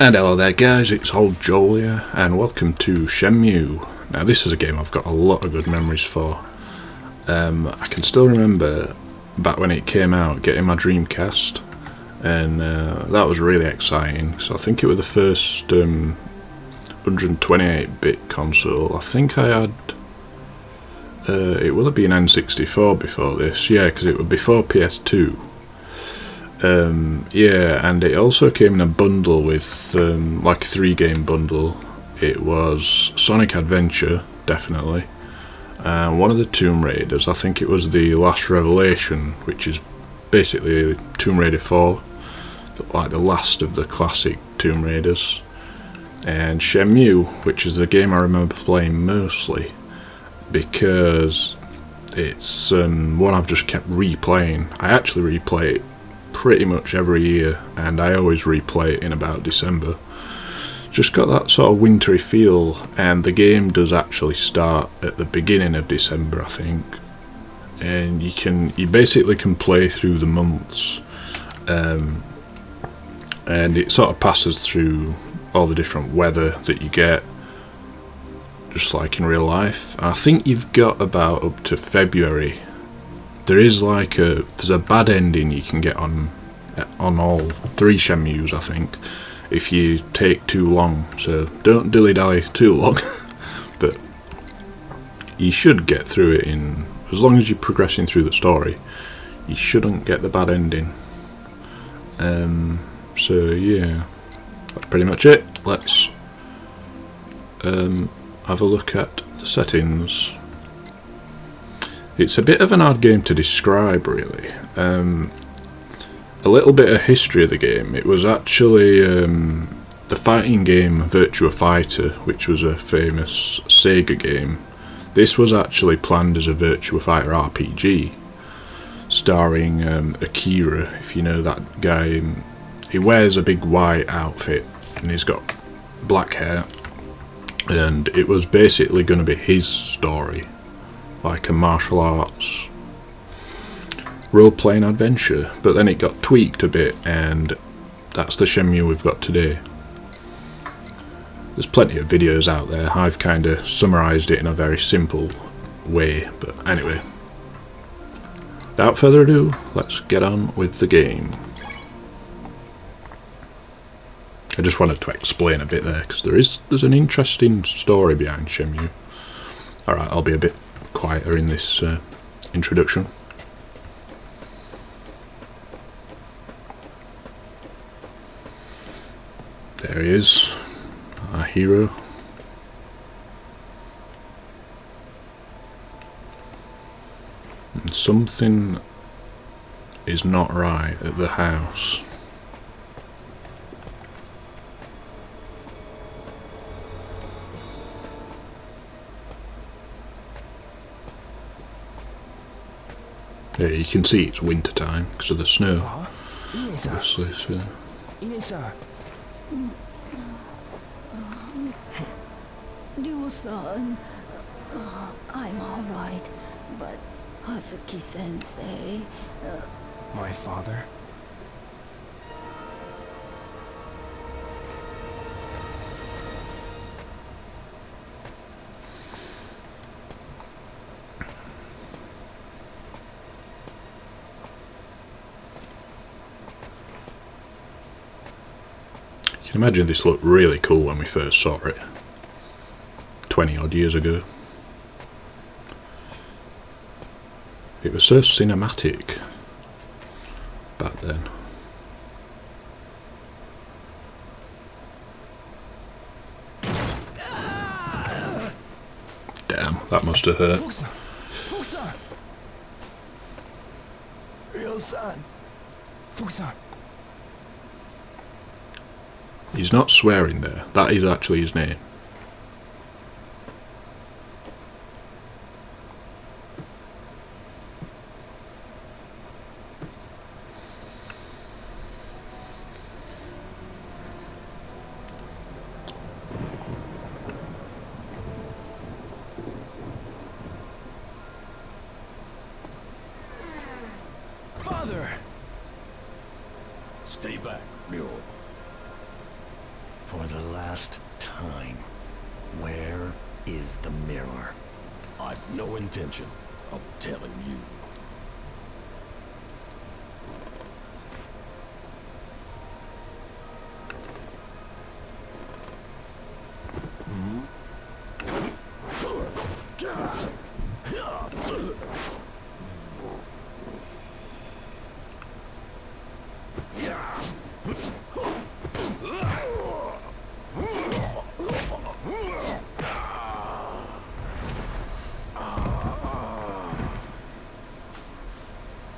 And hello there guys, it's old Joel here, and welcome to Shenmue. Now this is a game I've got a lot of good memories for. I can still remember back when it came out, getting my Dreamcast, and that was really exciting. So I think it was the first 128-bit console. I think I had, it will have been N64 before this, yeah, because it was before PS2. Yeah, and it also came in a bundle with like a 3-game bundle. It was Sonic Adventure, definitely, and one of the Tomb Raiders. I think it was the Last Revelation, which is basically Tomb Raider 4, like the last of the classic Tomb Raiders, and Shenmue, which is the game I remember playing mostly because it's one I've just kept replaying. I actually replay it pretty much every year, and I always replay it in about December. Just got that sort of wintry feel, and the game does actually start at the beginning of December, I think, and you basically can play through the months, and it sort of passes through all the different weather that you get, just like in real life. I think you've got about up to February. There's a bad ending you can get on all 3 Shenmues, I think, if you take too long. So don't dilly-dally too long, but you should get through it in, as long as you're progressing through the story, you shouldn't get the bad ending. So yeah, that's pretty much it. Let's have a look at the settings. It's a bit of an odd game to describe, really. A little bit of history of the game. It was actually the fighting game Virtua Fighter, which was a famous Sega game. This was actually planned as a Virtua Fighter RPG, starring Akira, if you know that guy. He wears a big white outfit, and he's got black hair, and it was basically going to be his story, like a martial arts role-playing adventure, but then it got tweaked a bit, and that's the Shenmue we've got today. There's plenty of videos out there. I've kind of summarised it in a very simple way, but anyway, without further ado, let's get on with the game. I just wanted to explain a bit there, because there's an interesting story behind Shenmue. Alright, I'll be a bit quieter in this introduction. There he is, our hero. And something is not right at the house. Yeah, you can see it's winter time because of the snow, obviously. So. Ryo-san, I'm alright, but Hazuki-sensei... My father? You can imagine this looked really cool when we first saw it, 20 odd years ago. It was so cinematic back then. Damn, that must have hurt. Fukusan! Ryo-san! Fukusan! He's not swearing there. That is actually his name. Father! Stay back, Ryo. For the last time, where is the mirror? I've no intention of telling you.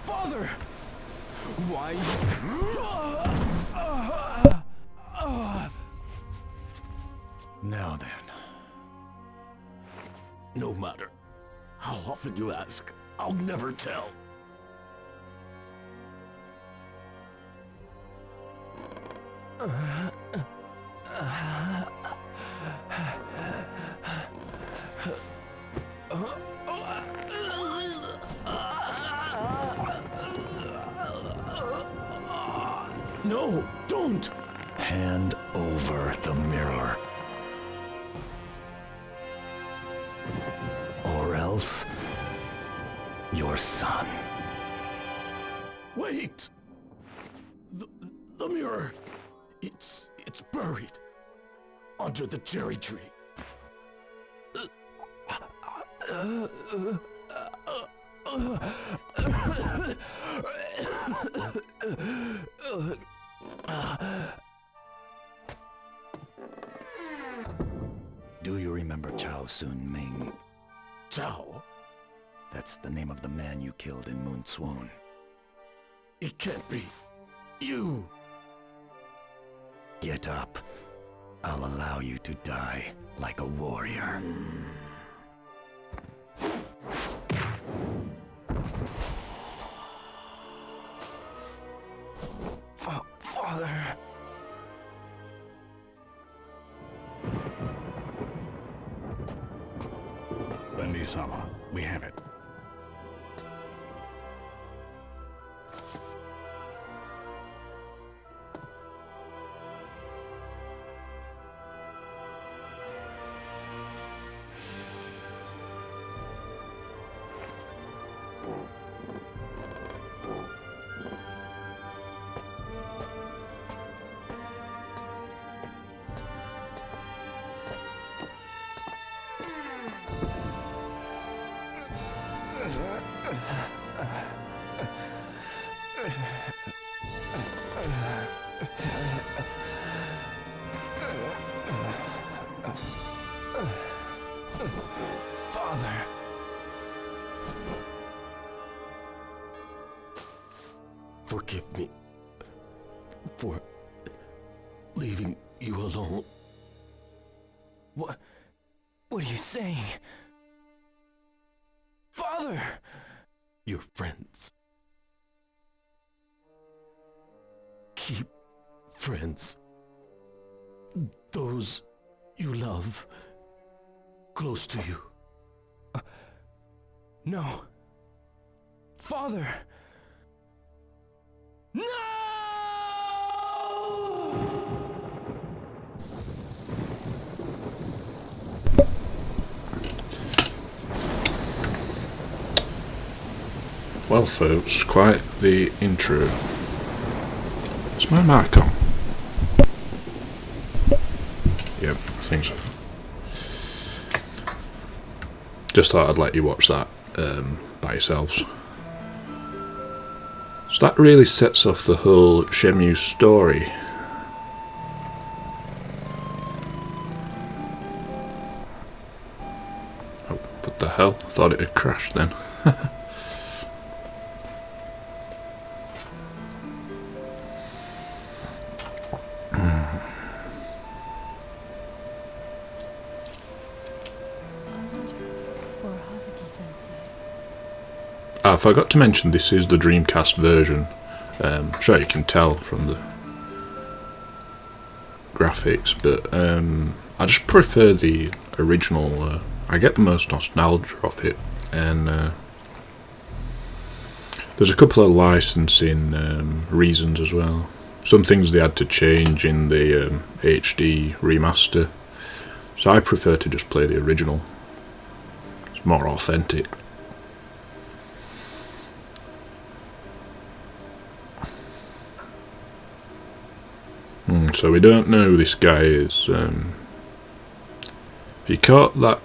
Father! Why? Now then. No matter how often you ask, I'll never tell. No, don't! Hand over the mirror. Or else, your son. Wait! The mirror, it's buried under the cherry tree. Do you remember Chao Sun Ming? Chao, That's the name of the man you killed in Moon Swan. it can't be. You! Get up. I'll allow you to die like a warrior. Father... Bendy-sama, we have it. Father. Forgive me for leaving you alone. What are you saying? Father! Your friends. Keep friends. Those you love close to you. No. Father! No! Well folks, quite the intro. Is my mic on? Yep, I think so. Just thought I'd let you watch that by yourselves. So that really sets off the whole Shenmue story. Oh, what the hell? I thought it had crashed then. I forgot to mention this is the Dreamcast version. I'm sure you can tell from the graphics, but I just prefer the original. I get the most nostalgia of it, and there's a couple of licensing reasons as well. some things they had to change in the HD remaster. So I prefer to just play the original. It's more authentic. So we don't know who this guy is. If you caught that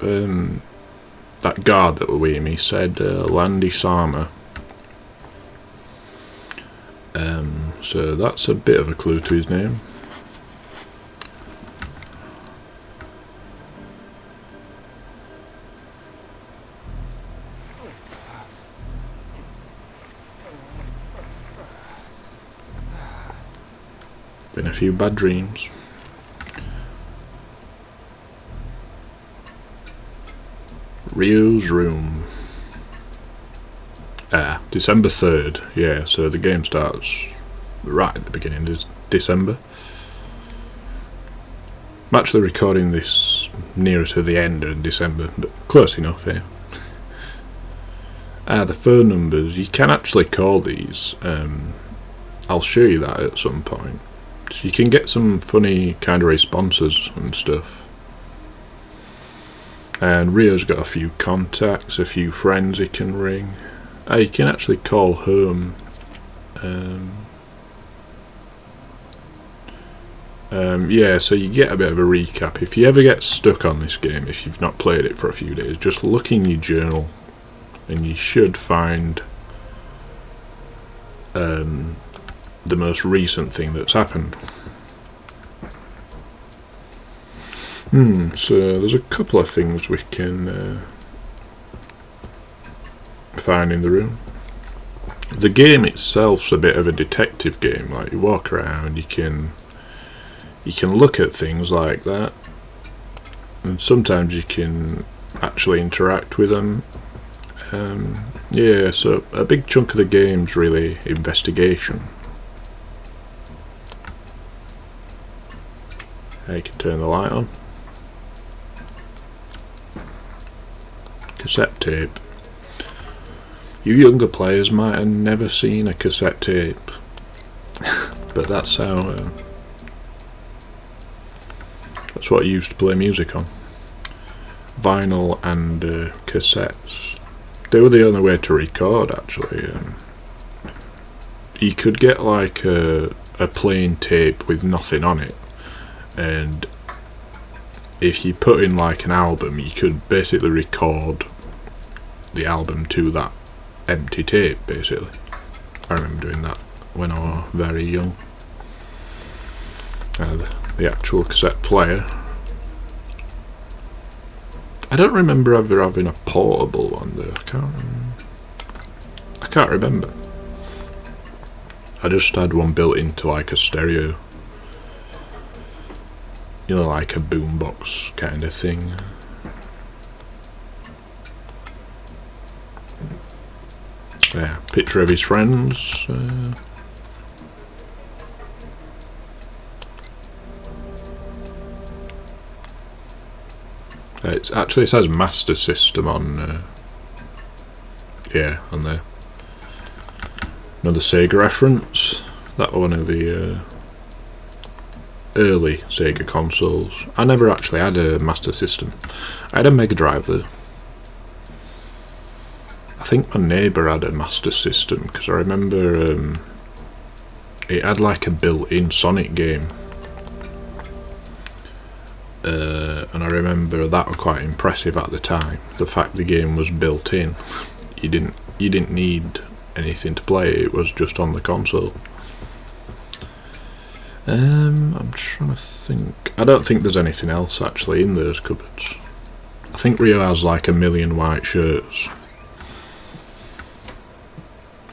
that guard that were with him, he said Landy Sama. So that's a bit of a clue to his name. Been a few bad dreams. Rio's room. December 3rd. Yeah, so the game starts right at the beginning of December. I'm actually recording this nearer to the end of December, but close enough here. The phone numbers, you can actually call these. I'll show you that at some point. So you can get some funny kind of responses and stuff. And Rio's got a few contacts, a few friends he can ring. You can actually call home. Yeah, so you get a bit of a recap. If you ever get stuck on this game, if you've not played it for a few days, just look in your journal and you should find the most recent thing that's happened. So there's a couple of things we can find in the room. The game itself's a bit of a detective game. Like, you walk around, you can look at things like that, and sometimes you can actually interact with them. Yeah, so a big chunk of the game's really investigation. You can turn the light on. Cassette tape. You younger players might have never seen a cassette tape, but that's how. That's what I used to play music on. Vinyl and cassettes. They were the only way to record, actually. You could get like a plain tape with nothing on it, and if you put in like an album, you could basically record the album to that empty tape, basically. I remember doing that when I was very young. The actual cassette player. I don't remember ever having a portable one though. I can't remember. I just had one built into like a stereo. You know, like a boombox kind of thing. Yeah, picture of his friends. It actually says Master System on. Yeah, on there. Another Sega reference. That one of the early Sega consoles. I never actually had a Master System. I had a Mega Drive though. I think my neighbour had a Master System because I remember it had like a built-in Sonic game. And I remember that was quite impressive at the time. The fact the game was built in. You didn't need anything to play, it was just on the console. I'm trying to think. I don't think there's anything else actually in those cupboards. I think Rio has like 1 million white shirts.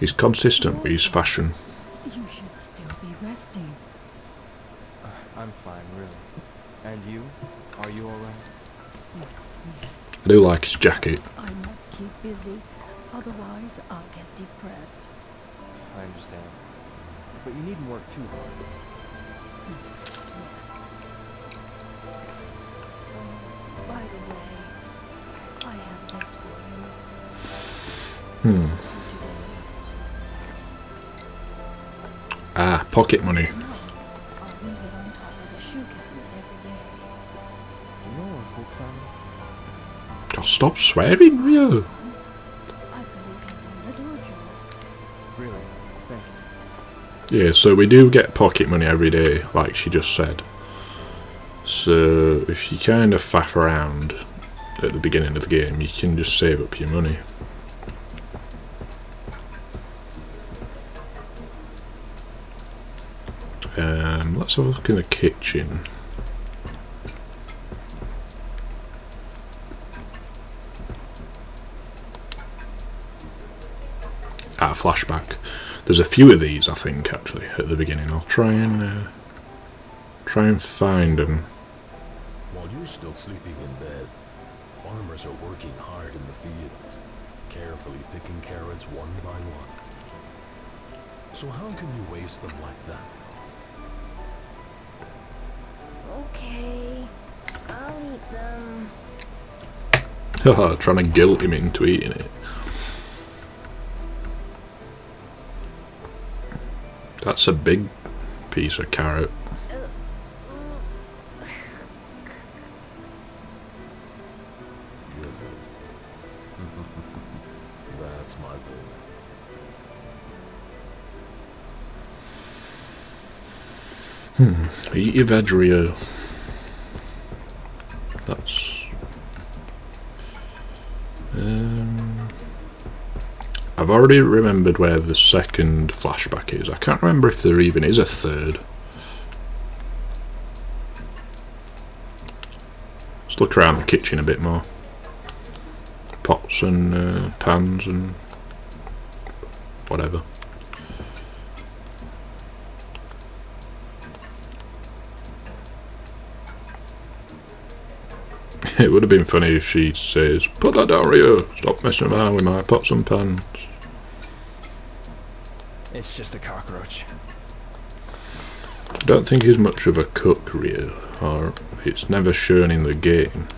He's consistent with his fashion. You should still be resting. I'm fine, really. And you? Are you alright? I do like his jacket. I must keep busy, otherwise I'll get depressed. I understand. But you needn't work too hard. By the way, I have this for you. This is for today. Pocket money. No, every day. Do you know where folks are? Oh, stop swearing, Rio. I believe he's in the dojo. Really? Thanks. Yeah, so we do get pocket money every day, like she just said. So if you kind of faff around at the beginning of the game, you can just save up your money. Let's have a look in the kitchen. Flashback. There's a few of these, I think, actually, at the beginning. I'll try and find them. While you're still sleeping in bed, farmers are working hard in the fields, carefully picking carrots one by one. So how can you waste them like that? Okay, I'll eat them. Haha, trying to guilt him into eating it. That's a big piece of carrot. That's my boy. Eat your veg, Rio. That's... I've already remembered where the second flashback is. I can't remember if there even is a third. Let's look around the kitchen a bit more. Pots and pans and whatever. It would have been funny if she says, "Put that down, Rio. Stop messing around with my pots and pans." It's just a cockroach. I don't think he's much of a cook, Rio, or it's never shown in the game.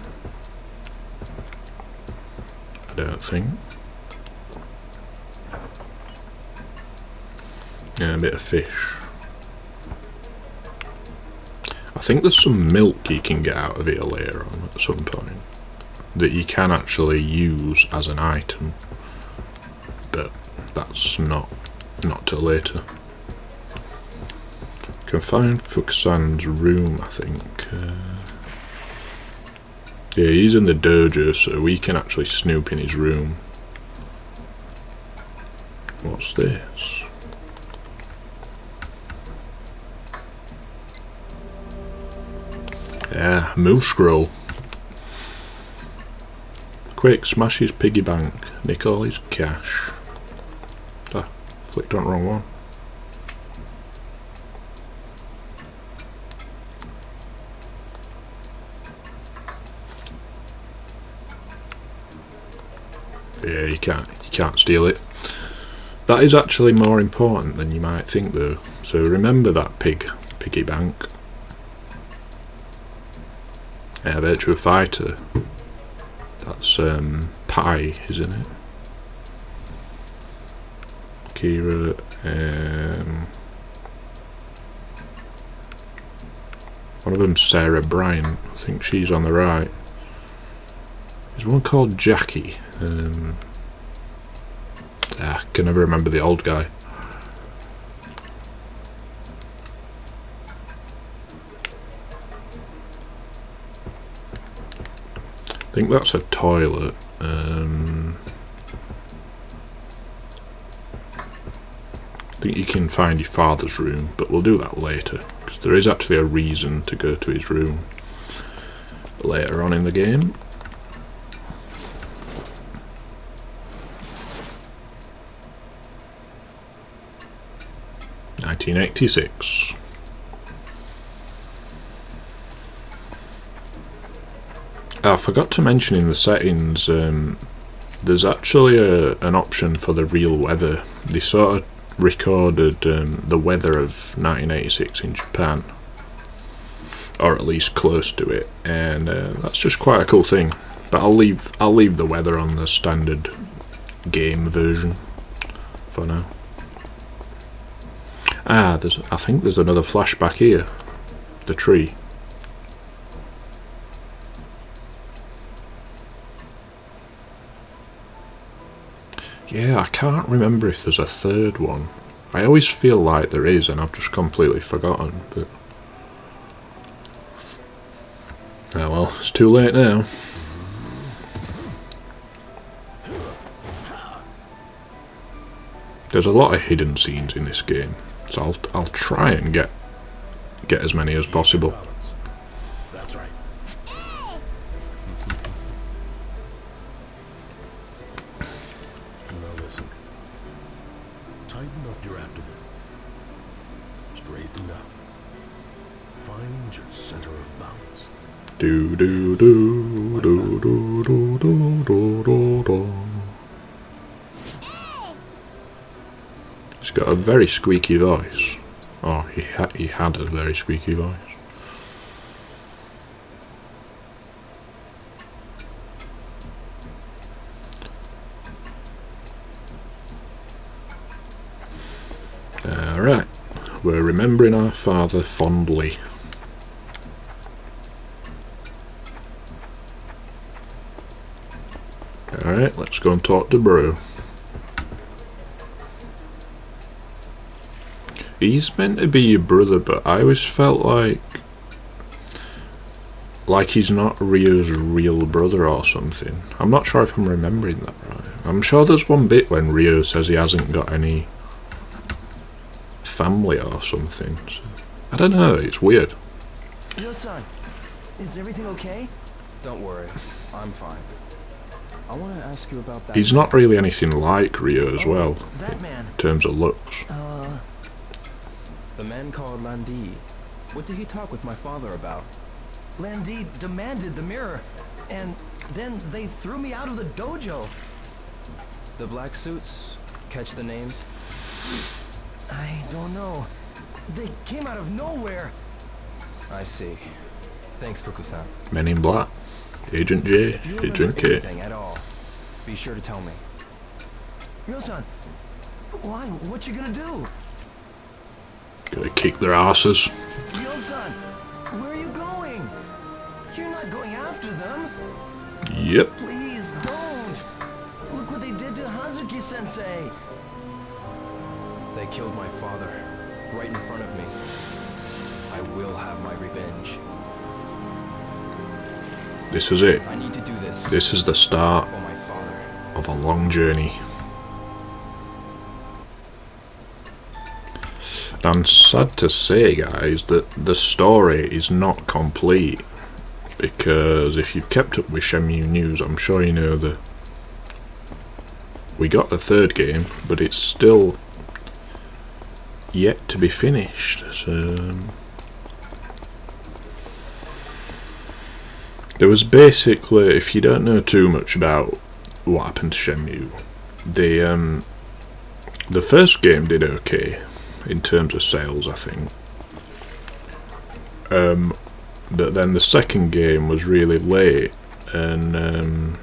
I don't think. Yeah, a bit of fish. I think there's some milk you can get out of here later on at some point that you can actually use as an item, but that's not till later. Can find Fuxan's room, I think. Yeah, he's in the dojo, so we can actually snoop in his room. What's this? Yeah, move scroll. Quick, smash his piggy bank. Nick all his cash. Ah, flicked on the wrong one. Yeah, you can't steal it. That is actually more important than you might think, though. So remember that piggy bank. Yeah, Virtua Fighter. That's Pi, isn't it? Kira. One of them's Sarah Bryant. I think she's on the right. There's one called Jackie. I can never remember the old guy. I think that's a toilet. I think you can find your father's room, but we'll do that later, because there is actually a reason to go to his room later on in the game. (1986). I forgot to mention in the settings, there's actually an option for the real weather. They sort of recorded the weather of 1986 in Japan, or at least close to it, and that's just quite a cool thing. But I'll leave the weather on the standard game version for now. I think there's another flashback here. The tree. Yeah, I can't remember if there's a third one. I always feel like there is, and I've just completely forgotten, but... Oh well, it's too late now. There's a lot of hidden scenes in this game, so I'll try and get as many as possible. That's right. Now listen. Tighten up your abdomen. Straighten up. Find your center of balance. Do do do do do do do do do do. He's got a very squeaky voice. Oh, he had a very squeaky voice. Alright, we're remembering our father fondly. Alright, let's go and talk to Bro. He's meant to be your brother, but I always felt like he's not Ryo's real brother or something. I'm not sure if I'm remembering that right. I'm sure there's one bit when Ryo says he hasn't got any family or something. So, I don't know, it's weird. Ryo-san, is everything okay? Don't worry, I'm fine. I want to ask you about that. He's not really anything like Ryo as well, that man. in terms of looks. The man called Landi. What did he talk with my father about? Landi demanded the mirror, and then they threw me out of the dojo. The black suits? Catch the names? I don't know. They came out of nowhere. I see. Thanks, Fuku-san. Men in Black, Agent J, If you Agent remember K. anything at all, be sure to tell me. Ryo-san, why? What you gonna do? Gonna kick their asses. Ryo-san, where are you going? You're not going after them. Yep. Please don't. Look what they did to Hazuki-sensei. They killed my father, right in front of me. I will have my revenge. This is it. I need to do this. This is the start For my father. of a long journey. And I'm sad to say, guys, that the story is not complete. Because if you've kept up with Shenmue news, I'm sure you know that we got the third game, but it's still yet to be finished. So there was basically, if you don't know too much about what happened to Shenmue, the first game did okay in terms of sales, I think. But then the second game was really late, and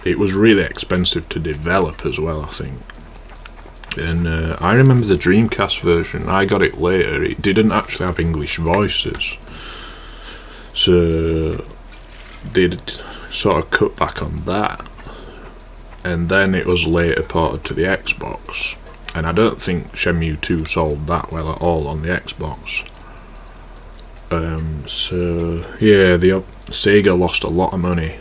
it was really expensive to develop as well, I think. And I remember the Dreamcast version, I got it later, it didn't actually have English voices. So they'd sort of cut back on that. And then it was later ported to the Xbox. And I don't think Shenmue 2 sold that well at all on the Xbox. So yeah, Sega lost a lot of money,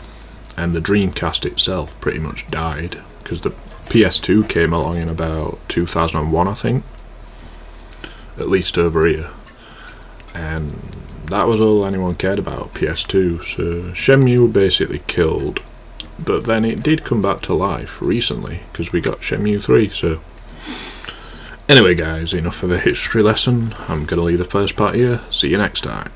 and the Dreamcast itself pretty much died because the PS2 came along in about 2001, I think, at least over here, and that was all anyone cared about, PS2. So Shenmue basically killed, but then it did come back to life recently because we got Shenmue 3. So anyway, guys, enough of a history lesson. I'm going to leave the first part here. See you next time.